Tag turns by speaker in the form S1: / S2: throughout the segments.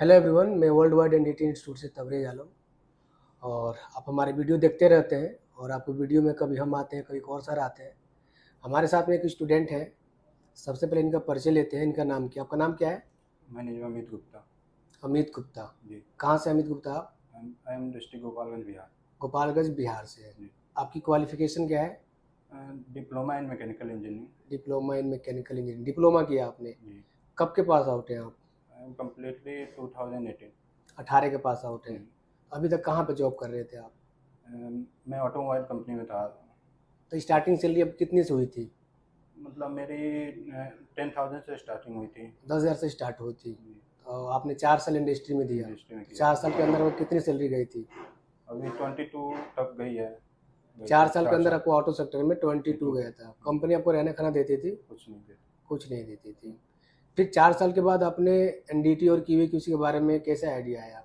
S1: Hello everyone, मैं world wide NDT institute से तबरेज आलम। और आप हमारे वीडियो देखते रहते हैं और आपको वीडियो में कभी हम आते हैं, कभी और सर आते हैं। हमारे साथ में एक स्टूडेंट है। सबसे पहले इनका परिचय लेते हैं। इनका नाम क्या? आपका नाम क्या है?
S2: My name is Amit Gupta.
S1: Amit Gupta.
S2: जी,
S1: कहाँ से अमित गुप्ता आप?
S2: I am district Gopalganj Bihar.
S1: Gopalganj Bihar से है।
S2: जी,
S1: आपकी क्वालिफिकेशन क्या है?
S2: Diploma in mechanical engineering.
S1: Diploma in mechanical engineering. Diploma किया आपने?
S2: जी,
S1: कब के पास आउट हैं आप?
S2: I am completely 2018।
S1: 18 के पास आउट हैं। अभी तक कहाँ पे जॉब कर रहे थे आप?
S2: मैं ऑटोमोबाइल कंपनी में था।
S1: तो स्टार्टिंग सैलरी अब कितनी से हुई थी?
S2: मतलब मेरी 10,000 से स्टार्टिंग हुई थी।
S1: 10,000 से स्टार्ट हुई थी।
S2: जी,
S1: तो आपने 4 साल इंडस्ट्री में दिया।
S2: इंडस्ट्री में किया।
S1: 4 साल के अंदर वो कितनी सैलरी गई थी?
S2: अभी 22 तक गई है।
S1: 4 साल के अंदर आपको ऑटो सेक्टर में 22 गया था। कंपनी आपको रहना खाना देती थी?
S2: कुछ नहीं देती।
S1: कुछ नहीं देती थी। फिर 4 साल के बाद आपने एनडीटी और QA/QC के बारे में कैसे आइडिया आया?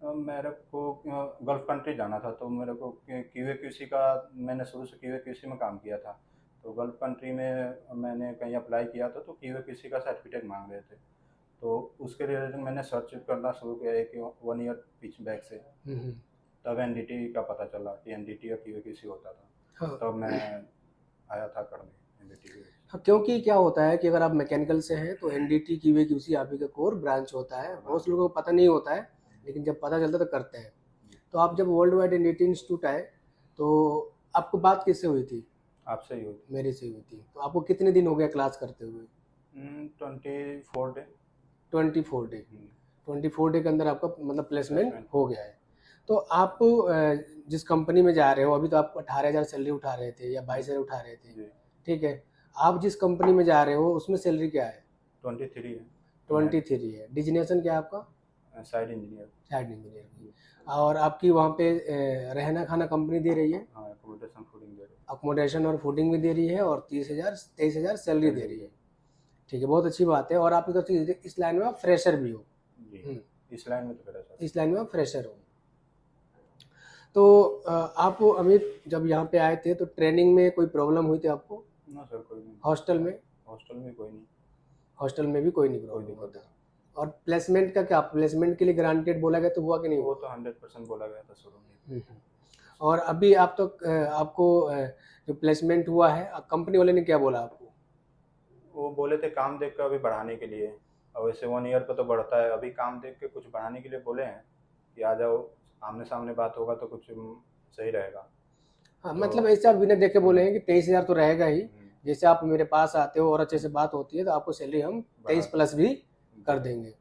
S2: मेरे को गल्फ कंट्री जाना था, तो मेरे को QA/QC का, मैंने शुरू से QA/QC में काम किया था। तो गल्फ कंट्री में मैंने कहीं अप्लाई किया था, तो QA/QC का सर्टिफिकेट मांग रहे थे। तो उसके रिलेटेड मैंने सर्च करना शुरू किया एक 1 ईयर पीछे बैक से। तब एनडीटी का पता चला कि एनडीटी और QA/QC होता था।
S1: हाँ।
S2: तब मैं आया था करने एनडीटी।
S1: हाँ, क्योंकि क्या होता है कि अगर आप मैकेनिकल से हैं तो एनडीटी QA/QC आप ही का कोर ब्रांच होता है। बहुत से लोगों को पता नहीं होता है, लेकिन जब पता चलता तो करते हैं। तो आप जब वर्ल्ड वाइड एनडीटी इंस्टीट्यूट आए तो आपको बात किससे हुई थी?
S2: आपसे ही हुई।
S1: मेरे से हुई थी। तो आपको कितने दिन हो गया क्लास करते हुए?
S2: 24 डे।
S1: 24 डे। 24 डे के अंदर आपका मतलब प्लेसमेंट हो गया है। तो आप जिस कंपनी में जा रहे हो, अभी तो आप 18,000 सैलरी उठा रहे थे या 22,000 उठा रहे थे, ठीक है। आप जिस कंपनी में जा रहे हो उसमें सैलरी क्या है?
S2: 23 है।
S1: 23 है। डिजिग्नेशन क्या है आपका?
S2: Side engineer.
S1: साइड इंजीनियर की। और आपकी वहाँ पे रहना खाना कंपनी दे रही है?
S2: हाँ, अकोमोडेशन फूडिंग दे रही है।
S1: अकोमोडेशन और फूडिंग भी दे रही है और 23,000 सैलरी दे रही है। ठीक है, बहुत अच्छी बात है। और आप इस लाइन में आप फ्रेशर भी हो?
S2: जी, इस लाइन में तो फ्रेशर।
S1: इस लाइन में आप फ्रेशर हो। तो आप अमित जब यहाँ पे आए थे तो ट्रेनिंग में कोई प्रॉब्लम हुई थी आपको?
S2: ना सर, कोई नहीं।
S1: हॉस्टल में?
S2: हॉस्टल में कोई नहीं।
S1: हॉस्टल में भी कोई नहीं प्रॉब्लम होता। और प्लेसमेंट का क्या? प्लेसमेंट के लिए ग्रांटेड बोला गया तो हुआ कि नहीं?
S2: वो तो 100% बोला गया था शुरू में।
S1: और अभी आप तो आपको जो प्लेसमेंट हुआ है, कंपनी वाले ने क्या बोला आपको?
S2: वो बोले थे काम देख के अभी बढ़ाने के लिए। और वैसे 1 ईयर पे तो बढ़ता है, अभी काम देख के कुछ बढ़ाने के लिए बोले हैं कि आ जाओ, आमने सामने बात होगा तो कुछ सही रहेगा।
S1: हाँ, मतलब ऐसे आप बिना देखे बोले हैं कि 23,000 तो रहेगा ही। जैसे आप मेरे पास आते हो और अच्छे से बात होती है तो आपको सैलरी हम 23+ भी कर देंगे।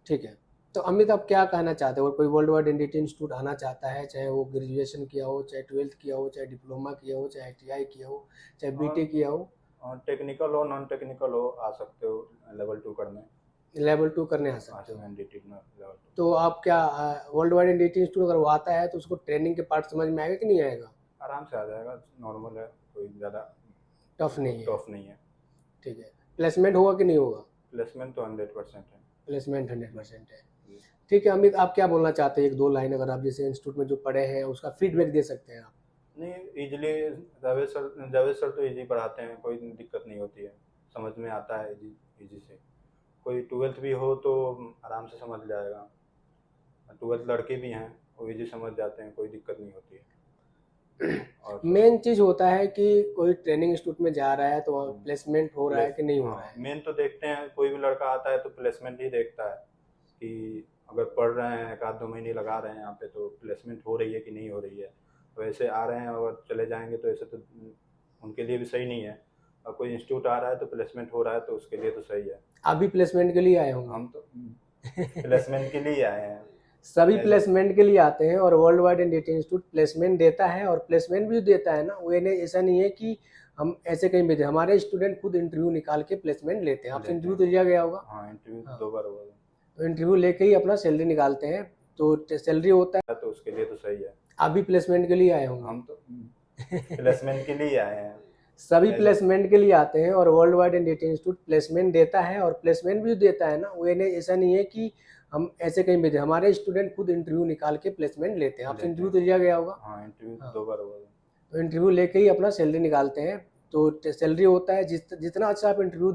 S1: ठीक है। तो अमित, आप क्या कहना चाहते हो? कोई वर्ल्ड वाइड एनडीटी इंस्टीट्यूट आना चाहता है, चाहे वो ग्रेजुएशन किया हो, चाहे 12th किया हो, चाहे डिप्लोमा किया हो, चाहे ITI किया हो, चाहे BTech किया हो,
S2: टेक्निकल हो नॉन टेक्निकल हो, आ सकते हो लेवल 2 करने।
S1: लेवल 2 करने आ सकते हो।
S2: NDT level 2।
S1: तो आप क्या वर्ल्ड वाइड एनडीटी इंस्टीट्यूट अगर वो आता है तो उसको ट्रेनिंग के पार्ट समझ में आएगा कि नहीं आएगा?
S2: आराम से आ जाएगा, नॉर्मल है, कोई ज़्यादा
S1: टफ नहीं है?
S2: टफ नहीं है।
S1: ठीक है। प्लेसमेंट होगा कि नहीं होगा?
S2: प्लेसमेंट तो 100% है।
S1: प्लेसमेंट 100% है। ठीक है अमित, आप क्या बोलना चाहते हैं? 1-2 लाइन अगर आप जैसे इंस्टीट्यूट में जो पढ़े हैं उसका फीडबैक दे सकते हैं आप।
S2: नहीं, इजीली जावेद सर तो इजी पढ़ाते हैं, कोई दिक्कत नहीं होती है, समझ में आता है इजी से। कोई 12th भी हो तो आराम से समझ जाएगा। 12th लड़के भी हैं, वो इजी समझ जाते हैं, कोई दिक्कत नहीं होती है। और
S1: मेन चीज होता है कि कोई ट्रेनिंग इंस्टीट्यूट में जा रहा है तो प्लेसमेंट हो रहा है कि नहीं हो रहा है।
S2: मेन तो देखते हैं, कोई भी लड़का आता है तो प्लेसमेंट ही देखता है कि अगर पढ़ रहे हैं 1-2 महीने लगा रहे हैं यहाँ पे तो प्लेसमेंट हो रही है कि नहीं हो रही है। वैसे आ रहे हैं और चले जाएंगे तो ऐसे तो उनके लिए भी सही नहीं है। और कोई इंस्टीट्यूट आ रहा है तो प्लेसमेंट हो रहा है तो उसके लिए तो सही है।
S1: आप भी प्लेसमेंट के लिए आए होंगे?
S2: हम तो प्लेसमेंट के लिए आए हैं।
S1: सभी प्लेसमेंट के लिए आते हैं और world wide NDT institute placement देता है। और प्लेसमेंट भी देता है ना, वो ऐसा नहीं है कि हम ऐसे कहीं भेजे। हमारे स्टूडेंट खुद इंटरव्यू निकाल के प्लेसमेंट लेते हैं। आपसे इंटरव्यू तो लिया गया होगा?
S2: हाँ, इंटरव्यू 2 बार हुआ।
S1: तो इंटरव्यू लेके ही अपना सैलरी निकालते हैं। तो सैलरी होता है
S2: तो उसके लिए तो सही है।
S1: आप भी प्लेसमेंट के लिए आए होंगे?
S2: हम तो प्लेसमेंट के लिए आए हैं।
S1: सभी प्लेसमेंट के लिए आते हैं और world wide NDT institute placement देता है। और प्लेसमेंट भी देता है ना, वो ऐसा नहीं है कि हम ऐसे कहीं भेजे। हमारे स्टूडेंट खुद इंटरव्यू निकाल के प्लेसमेंट लेते हैं। आपसे इंटरव्यू तो लिया गया होगा?
S2: हाँ, इंटरव्यू 2 बार हुआ।
S1: तो इंटरव्यू लेके ही अपना सैलरी निकालते हैं। तो सैलरी होता है जितना अच्छा आप इंटरव्यू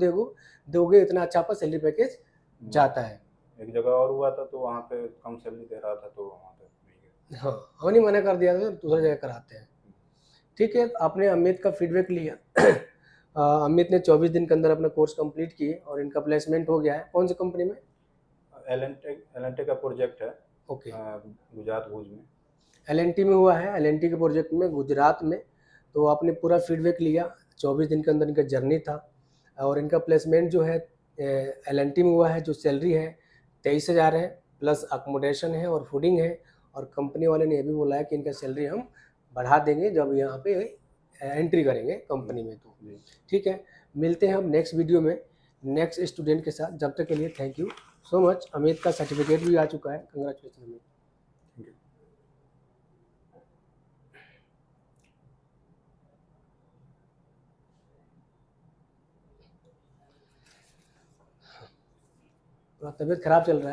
S1: दोगे उतना अच्छा आपका सैलरी पैकेज जाता है।
S2: एक जगह और हुआ था तो वहाँ पे कम सैलरी दे रहा था तो वहाँ पे नहीं गया।
S1: हाँ, हमने मना कर दिया था, दूसरी जगह कराते हैं। ठीक है, आपने अमित का फीडबैक लिया। अमित ने 24 दिन के अंदर अपना कोर्स कंप्लीट किए और इनका प्लेसमेंट हो गया है। कौन सी कंपनी में?
S2: एल का प्रोजेक्ट है
S1: ओके,
S2: गुजरात भुज में।
S1: एल में हुआ है, एल के प्रोजेक्ट में गुजरात में। तो आपने पूरा फीडबैक लिया, 24 दिन के अंदर इनका जर्नी था और इनका प्लेसमेंट जो है एल में हुआ है। जो सैलरी है 23,000 है, प्लस अकोमोडेशन है और फूडिंग है। और कंपनी वाले ने ये भी बोला है कि इनका सैलरी हम बढ़ा देंगे जब यहाँ पे एंट्री करेंगे कंपनी में। तो
S2: जी।
S1: ठीक है, मिलते हैं हम नेक्स्ट वीडियो में नेक्स्ट स्टूडेंट के साथ। जब तक के लिए thank you so much. Amit का सर्टिफिकेट भी आ चुका है, कंग्रेचुलेसन अमित। तबीयत खराब चल रहा है।